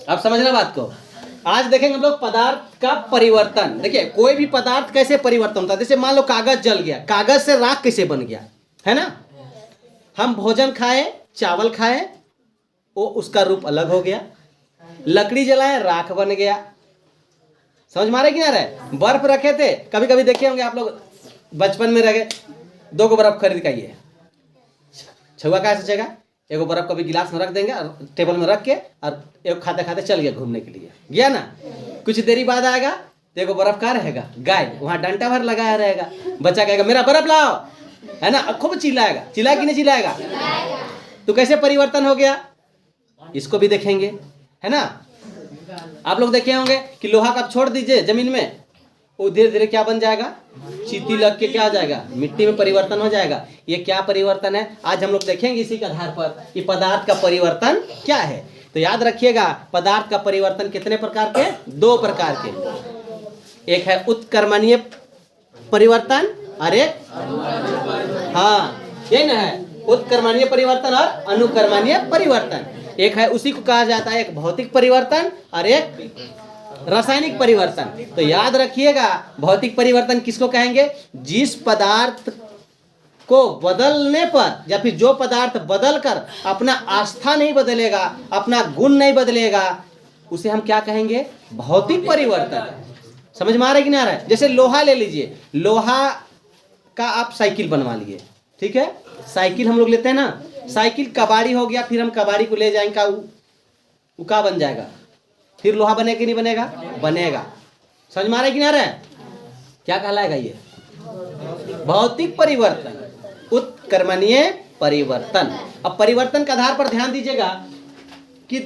अब समझना बात को। आज देखेंगे हम लोग पदार्थ का परिवर्तन। देखिए कोई भी पदार्थ कैसे परिवर्तन होता है। जैसे मान लो कागज जल गया, कागज से राख कैसे बन गया, है ना। हम भोजन खाए, चावल खाए, वो उसका रूप अलग हो गया। लकड़ी जलाए, राख बन गया। समझ मारे कि ना रहे। बर्फ रखे थे, कभी कभी देखे होंगे आप लोग बचपन में रह गए, 2 को बर्फ खरीद के आइए, छुआ कैसे सोचेगा, एगो बर्फ कभी गिलास में रख देंगे और टेबल में रख के, और एक खाते खाते चल गया घूमने के लिए, गया ना। कुछ देरी बाद आएगा तो एगो बर्फ का रहेगा गाय, वहां डंडा भर लगाया रहेगा। बच्चा कहेगा मेरा बर्फ लाओ, है ना, खूब चिल्लाएगा। चिल्लाए कि नहीं चिल्लाएगा। तो कैसे परिवर्तन हो गया, इसको भी देखेंगे, है ना। आप लोग देखे होंगे कि लोहा का छोड़ दीजिए जमीन में, वो धीरे धीरे क्या बन जाएगा, चीटी लग के क्या हो जाएगा, मिट्टी में परिवर्तन हो जाएगा। ये क्या परिवर्तन है, आज हम लोग देखेंगे इसी के आधार पर कि पदार्थ का परिवर्तन क्या है। तो याद रखिएगा, पदार्थ का परिवर्तन कितने प्रकार के, 2 प्रकार के। एक है उत्कर्मणीय परिवर्तन और एक, हाँ ये ना है, उत्कर्मणीय परिवर्तन और अनुकर्मणीय परिवर्तन। एक है, उसी को कहा जाता है एक भौतिक परिवर्तन और एक रासायनिक परिवर्तन। तो याद रखिएगा, भौतिक परिवर्तन किसको कहेंगे, जिस पदार्थ को बदलने पर, या फिर जो पदार्थ बदलकर अपना आस्था नहीं बदलेगा, अपना गुण नहीं बदलेगा, उसे हम क्या कहेंगे, भौतिक परिवर्तन। समझ में आ रहा है कि नहीं आ रहा है। जैसे लोहा ले लीजिए, लोहा का आप साइकिल बनवा लिए, ठीक है, साइकिल हम लोग लेते हैं ना, साइकिल कबाड़ी हो गया, फिर हम कबाड़ी को ले जाएंगे, वो का बन जाएगा, फिर लोहा बनेगा कि नहीं बनेगा, बनेगा। समझ में आ रहा है कि नहीं आ रहा है। क्या कहलाएगा ये, भौतिक परिवर्तन, उत्कर्मणीय परिवर्तन। अब परिवर्तन के आधार पर ध्यान दीजिएगा कि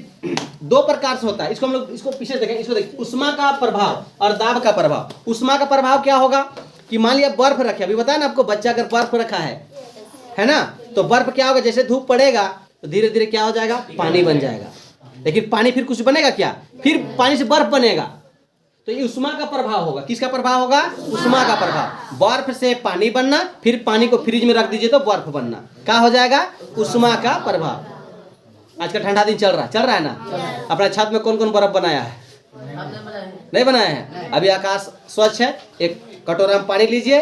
2 प्रकार से होता है। इसको हम लोग, इसको पीछे देखें, इसको देखिए, उष्मा का प्रभाव और दाब का प्रभाव। उष्मा का प्रभाव क्या होगा कि मान लिया बर्फ रखे, अभी बताया ना आपको, बच्चा अगर बर्फ रखा है ना, तो बर्फ क्या होगा, जैसे धूप पड़ेगा तो धीरे धीरे क्या हो जाएगा, पानी बन जाएगा। लेकिन पानी फिर कुछ बनेगा क्या, फिर पानी से बर्फ बनेगा। तो ये उष्मा का प्रभाव होगा। किसका प्रभाव होगा, उष्मा का प्रभाव। बर्फ से पानी बनना, फिर पानी को फ्रिज में रख दीजिए तो बर्फ बनना, क्या हो जाएगा, उष्मा का प्रभाव। आज का ठंडा दिन चल रहा है ना। अपना छत में कौन कौन बर्फ बनाया है, नहीं बनाया है। अभी आकाश स्वच्छ है, एक कटोरा में पानी लीजिए,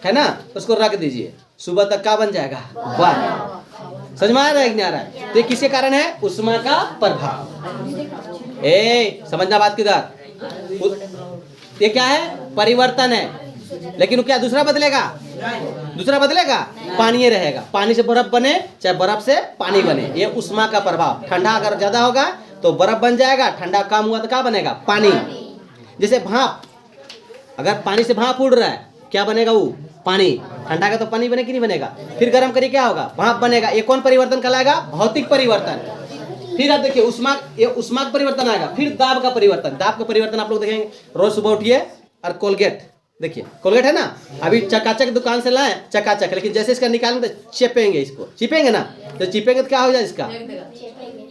है ना, उसको रख दीजिए, सुबह तक क्या बन जाएगा, बर्फ। समझ में आ रहा है कि नहीं आ रहा है। तो किसके कारण है, उष्मा का प्रभाव। समझना बात किधर, ये क्या है, परिवर्तन है। लेकिन क्या दूसरा बदलेगा, दूसरा बदलेगा, पानी रहेगा। पानी से बर्फ बने, चाहे बर्फ से पानी बने, ये उष्मा का प्रभाव। ठंडा अगर ज्यादा होगा तो बर्फ बन जाएगा, ठंडा कम हुआ तो क्या बनेगा, पानी। जैसे भाप, अगर पानी से भाप उड़ रहा है, क्या बनेगा, वो पानी। ठंडा का तो पानी बने कि नहीं बनेगा, फिर गर्म करिए क्या होगा, भाप बनेगा। ये कौन परिवर्तन कहलाएगा, भौतिक परिवर्तन। फिर आप देखिए उष्मा, ये उष्मा का परिवर्तन आएगा। फिर दाब का परिवर्तन। दाब का परिवर्तन आप लोग देखेंगे, रोज सुबह उठिए और कोलगेट, देखिए कोलगेट है ना, अभी चकाचक दुकान से लाए चकाचक, लेकिन जैसे इसका निकालेंगे तो चिपेंगे, इसको चिपेंगे ना, तो चिपेंगे तो क्या हो जाए इसका,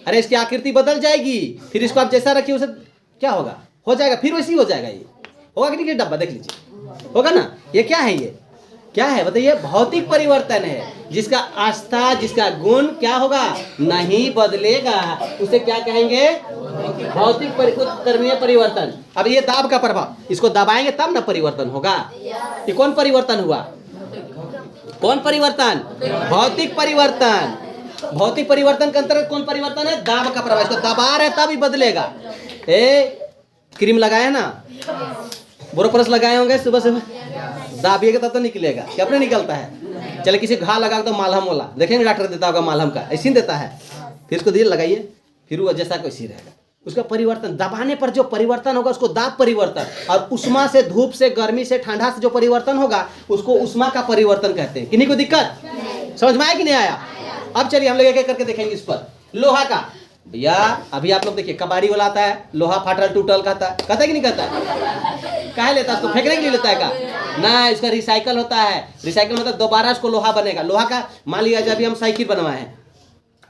अरे इसकी आकृति बदल जाएगी। फिर इसको आप जैसा रखिए उसे क्या होगा, हो जाएगा, फिर वैसे ही हो जाएगा। ये होगा कि नहीं, डब्बा देख लीजिए, होगा ना। ये क्या है, ये क्या है बताइए, भौतिक परिवर्तन है। जिसका आस्था, जिसका गुण क्या होगा, नहीं बदलेगा, उसे क्या कहेंगे, भौतिक उत्कर्मणीय परिवर्तन। अब ये दाब का प्रभाव, इसको दबाएंगे तब ना परिवर्तन होगा। ये कौन परिवर्तन हुआ, कौन परिवर्तन, भौतिक परिवर्तन। भौतिक परिवर्तन के अंतर्गत कौन परिवर्तन है, दाब का प्रभाव। इसको दबा रहे तब ही बदलेगा। क्रीम लगाए ना, बोरोप्लस लगाए होंगे, सुबह सुबह दाबिएगा तब तो निकलेगा, क्या अपने निकलता है। चले किसी घा लगा तो मालहम वाला देखेंगे, डॉक्टर देता होगा मालहम का, ऐसे ही देता है। फिर उसको धीरे लगाइए, फिर वो जैसा कोई रहेगा। उसका परिवर्तन, दबाने पर जो परिवर्तन होगा उसको दाब परिवर्तन। और उष्मा से, धूप से, गर्मी से, ठंडा से जो परिवर्तन होगा उसको उष्मा का परिवर्तन कहते हैं। किन्हीं को दिक्कत समझ में आया कि नहीं आया। अब चलिए हम लोग एक एक करके देखेंगे इस पर। लोहा का, भैया अभी आप लोग देखिए, कबाड़ी वाला आता है, लोहा फाटल टूटल कहता है कि नहीं कहता है, काहे लेता है, उसको फेंकने के लिए लेता है का ना, इसका रिसाइकल होता है। रिसाइकल मतलब दोबारा उसको लोहा बनेगा। लोहा का मान लिया जब हम साइकिल बनवाए हैं,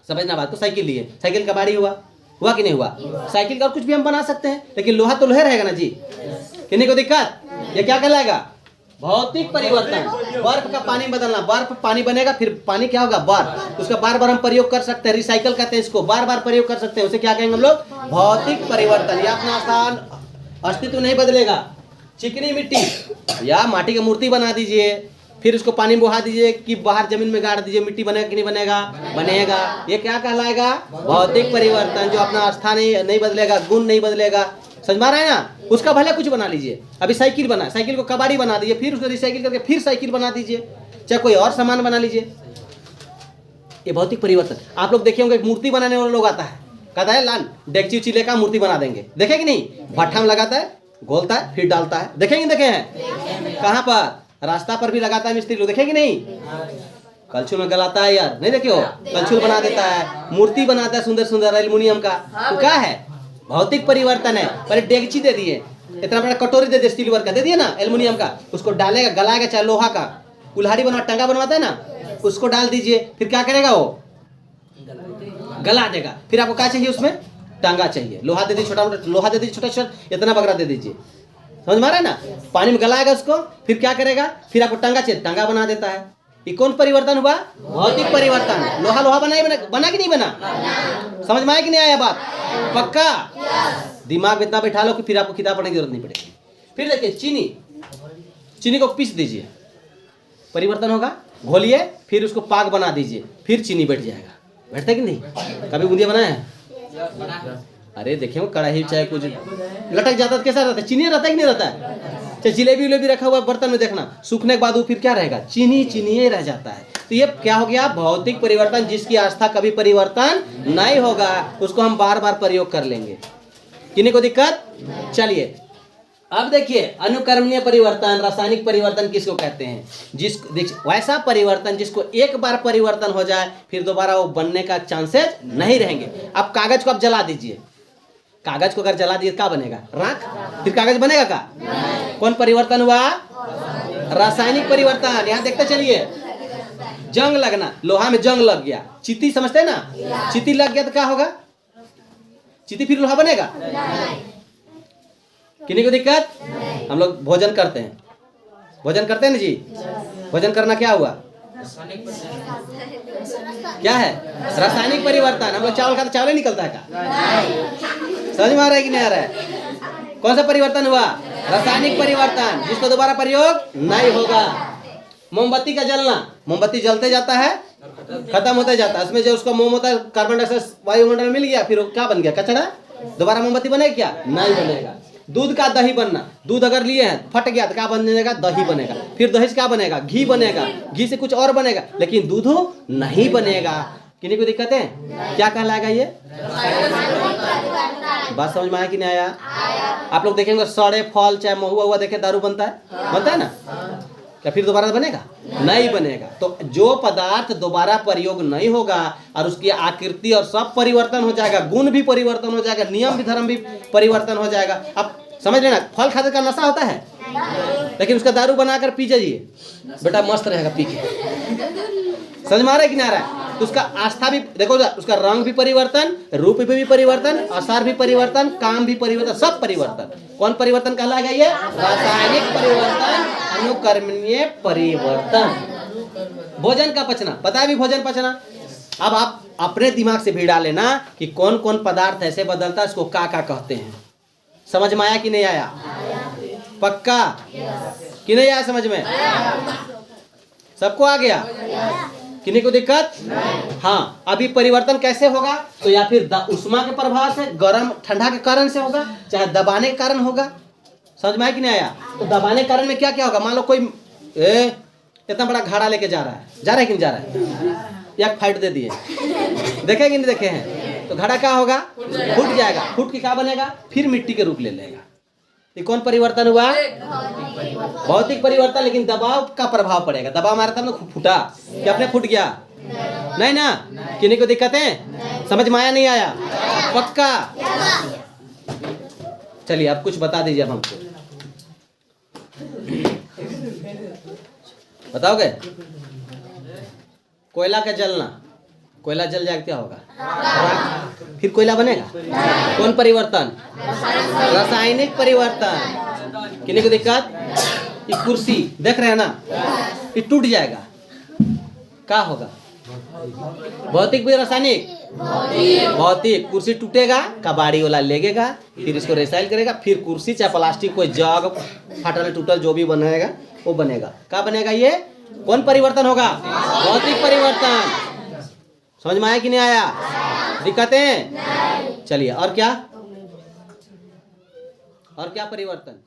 समझना बात को, साइकिल लिए, साइकिल कबाड़ी हुआ कि नहीं हुआ। साइकिल का और कुछ भी हम बना सकते हैं, लेकिन लोहा तो लोहे रहेगा ना जी, किन्हीं को दिक्कत। ये क्या कहलाएगा, भौतिक परिवर्तन। बर्फ का पानी में बदलना, बर्फ पानी बनेगा, फिर पानी क्या होगा, बर्फ। उसका बार बार हम प्रयोग कर सकते हैं, रिसाइकल कहते हैं इसको, बार बार प्रयोग कर सकते हैं, उसे क्या कहेंगे हम लोग, भौतिक परिवर्तन। या अपना स्थान अस्तित्व नहीं बदलेगा। चिकनी मिट्टी या माटी की मूर्ति बना दीजिए, फिर उसको पानी में बहा दीजिए कि बाहर जमीन में गाड़ दीजिए, मिट्टी बनेगा कि नहीं बनेगा, बनेगा। ये क्या कहलाएगा, भौतिक परिवर्तन, जो अपना स्थान नहीं बदलेगा, गुण नहीं बदलेगा। समझ में आ रहा है ना। उसका भले कुछ बना लीजिए, अभी साइकिल बना, साइकिल को कबाड़ी बना दीजिए, फिर उसको रिसाइकिल करके फिर साइकिल बना दीजिए, चाहे कोई और सामान बना लीजिए। ये भौतिक परिवर्तन। आप लोग देखे होंगे, एक मूर्ति बनाने वाला लोग आता है, कहता है लान डेगची उची लेकर मूर्ति बना देंगे, देखे कि नहीं, भट्ठा में लगाता है, घोलता है, फिर डालता है, देखेंगे देखे हैं कहाँ पर, रास्ता पर भी लगाता है मिस्त्री लोग, देखेंगे नहीं, कलछुल में गलाता है यार, नहीं देखे हो, कलछुल बना देता है, मूर्ति बनाता है सुंदर सुंदर एल्युमिनियम का। तो क्या है, भौतिक परिवर्तन है। पहले डेगची दे दिए, इतना बड़ा कटोरी दे दिए सिल्वर का, दे दिए ना एल्युमिनियम का, उसको डालेगा, गलाएगा, चाहे लोहा का कुल्हाड़ी बना टंगा बनवाता है ना, उसको डाल दीजिए, फिर क्या करेगा वो, गला देगा। फिर आपको क्या चाहिए, उसमें टांगा चाहिए, लोहा दे दीजिए, छोटा मोटा लोहा दे दीजिए, छोटा छोटा इतना बगरा दे दीजिए, समझ में आ रहा है ना। पानी में गलाएगा उसको, फिर क्या करेगा, फिर आपको टांगा चाहिए, टांगा बना देता है। ये कौन परिवर्तन हुआ, भौतिक परिवर्तन। लोहा लोहा बना कि नहीं बना, समझ में आया कि नहीं आया बात, पक्का। दिमाग में इतना बैठा लो कि फिर आपको किताब पढ़ने की जरूरत नहीं पड़ेगी। फिर देखिए चीनी को पीस दीजिए, परिवर्तन होगा, घोलिए, फिर उसको पाक बना दीजिए, फिर चीनी बैठ जाएगा। बैठता है कि नहीं, कभी बूंदिया बनाया है, अरे देखिए कढ़ाई चाहे कुछ लटक जाता है, कैसा रहता है, चीनी रहता है कि नहीं रहता है, चाहे जिलेबी उलेबी रखा हुआ बर्तन में देखना, सूखने के बाद वो फिर क्या रहेगा, चीनी चीनी रह जाता है। तो ये क्या हो गया, भौतिक परिवर्तन। जिसकी आस्था कभी परिवर्तन नहीं होगा, उसको हम बार बार प्रयोग कर लेंगे, किन्हीं को दिक्कत। चलिए अब देखिए, अनुकरणीय परिवर्तन, रासायनिक परिवर्तन किसको कहते हैं, वैसा परिवर्तन जिसको एक बार परिवर्तन हो जाए फिर दोबारा वो बनने का चांसेस नहीं रहेंगे। अब कागज को आप जला दीजिए, कागज को अगर जला दिए क्या बनेगा, राख, फिर कागज बनेगा का, कौन परिवर्तन हुआ, रासायनिक परिवर्तन। यहाँ देखते चलिए, जंग लगना, लोहा में जंग लग गया, चीती समझते हैं ना, चीती लग गया तो क्या होगा, चीती फिर लोहा बनेगा, किन्हीं को दिक्कत। हम लोग भोजन करते हैं, भोजन करते हैं ना जी, भोजन करना क्या हुआ, क्या है, रासायनिक परिवर्तन। हम लोग चावल खाते, चावल निकलता है क्या, समझ में आ रहा है कि नहीं आ रहा है, कौन सा परिवर्तन हुआ, रासायनिक परिवर्तन, जिसको दोबारा प्रयोग नहीं होगा। मोमबत्ती का जलना, मोमबत्ती जलते जाता है, खत्म होते जाता है, उसमें जो उसका मोम होता है, कार्बन डाइऑक्साइड वायुमंडल मिल गया, फिर वो क्या बन गया, कचरा, दोबारा मोमबत्ती बनेगा क्या, नहीं बनेगा। दूध का दही बनना, दूध अगर लिए हैं फट गया तो क्या बनेगा, दही बनेगा, फिर दही से क्या बनेगा, घी बनेगा, घी से कुछ और बनेगा, लेकिन दूध नहीं बनेगा। किन्हीं को दिक्कत है, क्या कहलाएगा ये, बात समझ में आया कि नहीं आया। आप लोग देखेंगे सड़े फल चाहे महुआ हुआ देखे दारू बनता है ना, क्या फिर दोबारा बनेगा, नहीं बनेगा। तो जो पदार्थ दोबारा प्रयोग नहीं होगा और उसकी आकृति और सब परिवर्तन हो जाएगा, गुण भी परिवर्तन हो जाएगा, नियम भी धर्म भी परिवर्तन हो जाएगा। अब समझ लेना, फल खाने का नशा होता है, लेकिन उसका दारू बनाकर पी जाइए, बेटा मस्त रहेगा पी के, समझ में आ रहा है कि नहीं आ रहा है। तो उसका आस्था भी देखो, उसका रंग भी परिवर्तन, रूप भी परिवर्तन, आसार भी परिवर्तन, काम भी परिवर्तन, सब परिवर्तन। कौन परिवर्तन कहलाएगा ये, रासायनिक परिवर्तन, अनुकरणीय परिवर्तन। भोजन का पचना, पता है भी भोजन पचना। अब आप अपने दिमाग से भिड़ा लेना कि कौन कौन पदार्थ ऐसे बदलता है, उसको का कहते हैं। समझ में आया कि नहीं आया, पक्का कि नहीं आया समझ में, सबको आ गया, किन्हीं को दिक्कत। हाँ, अभी परिवर्तन कैसे होगा, तो या फिर उष्मा के प्रभाव से, गर्म ठंडा के कारण से होगा, चाहे दबाने के कारण होगा। समझ में आया कि नहीं आया। तो दबाने के कारण में क्या क्या होगा, मान लो कोई इतना बड़ा घड़ा लेके जा रहा है कि नहीं जा रहा है, या फाइट दे दिए, देखे कि नहीं देखे हैं, तो घड़ा क्या होगा, फूट जाएगा, फूट के क्या बनेगा, फिर मिट्टी के रूप ले लेगा। ये कौन परिवर्तन हुआ, भौतिक परिवर्तन। लेकिन दबाव का प्रभाव पड़ेगा, दबाव मारा तब ना फूटा, क्या अपने फूट गया, नहीं ना। किन्हीं को दिक्कत है, समझ में आया नहीं आया, पक्का। चलिए आप कुछ बता दीजिए, अब हमको बताओगे। कोयला का जलना, कोयला जल जाए क्या होगा, फिर कोयला बनेगा, कौन परिवर्तन, रासायनिक परिवर्तन। किन्हीं को दिक्कत, ये कुर्सी देख रहे हैं ना, ये टूट जाएगा, क्या होगा? भौतिक भी रासायनिक? भौतिक। कुर्सी टूटेगा, कबाड़ी वाला लेगेगा, फिर इसको रिसाइल करेगा, फिर कुर्सी चाहे प्लास्टिक कोई जग फटल टूटल जो भी बनेगा वो बनेगा। क्या बनेगा? ये कौन परिवर्तन होगा? भौतिक परिवर्तन। समझ में आया कि नहीं आया? दिक्कतें? चलिए और क्या, और क्या परिवर्तन?